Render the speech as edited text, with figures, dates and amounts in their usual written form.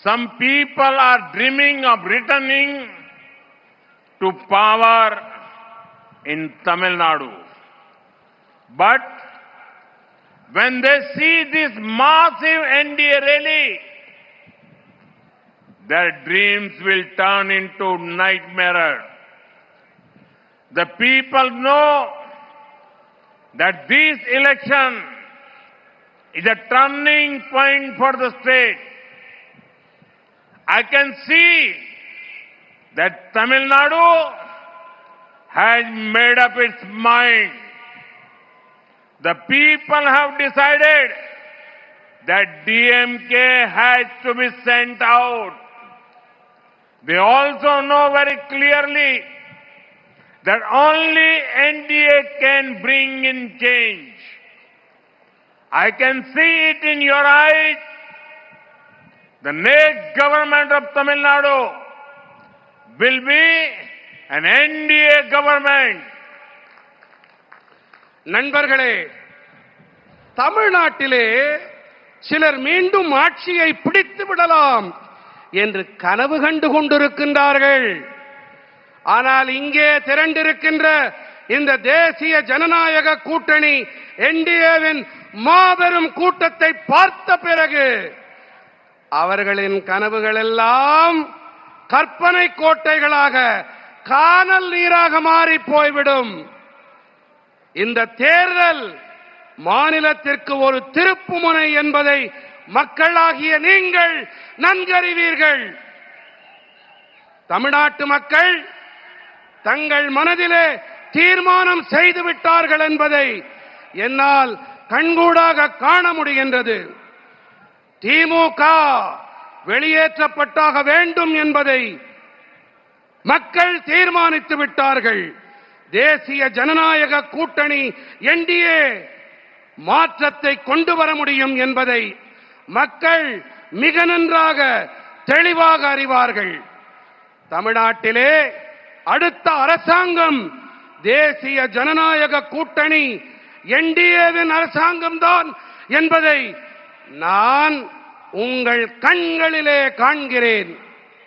Some people are dreaming of returning to power in Tamil Nadu. But when they see this massive NDA rally, their dreams will turn into nightmare. The people know that this election is a turning point for the state. I can see that Tamil Nadu has made up its mind. The people have decided that DMK has to be sent out. They also know very clearly that only NDA can bring in change. I can see it in your eyes. The next government of Tamil Nadu will be an NDA government. நண்பர்களே, தமிழ்நாட்டிலே சிலர் மீண்டும் ஆட்சியை பிடித்து விடலாம் என்று கனவு கண்டு கொண்டிருக்கின்றார்கள். ஆனால் இங்கே திரண்டிருக்கின்ற இந்த தேசிய ஜனநாயக கூட்டணி என்டிஏவின் மாபெரும் கூட்டத்தை பார்த்த பிறகு அவர்களின் கனவுகள் எல்லாம் கற்பனை கோட்டைகளாக கானல் நீராக மாறி போய்விடும். இந்த தேர்தல் மாநிலத்திற்கு ஒரு திருப்புமுனை என்பதை மக்களாகிய நீங்கள் நன்கறிவீர்கள். தமிழ்நாட்டு மக்கள் தங்கள் மனதிலே தீர்மானம் செய்து விட்டார்கள் என்பதை என்னால் கண்கூடாக காண முடிகின்றது. திமுக வெளியேற்றப்பட்டாக வேண்டும் என்பதை மக்கள் தீர்மானித்து விட்டார்கள். தேசிய ஜனநாயக கூட்டணி என்டிஏ மாற்றத்தை கொண்டு வர முடியும் என்பதை மக்கள் மிக நன்றாக தெளிவாக அறிவார்கள். தமிழ்நாட்டிலே அடுத்த அரசாங்கம் தேசிய ஜனநாயக கூட்டணி என்டிஏவின் அரசாங்கம்தான் என்பதை நான் உங்கள் கண்களிலே காண்கிறேன்.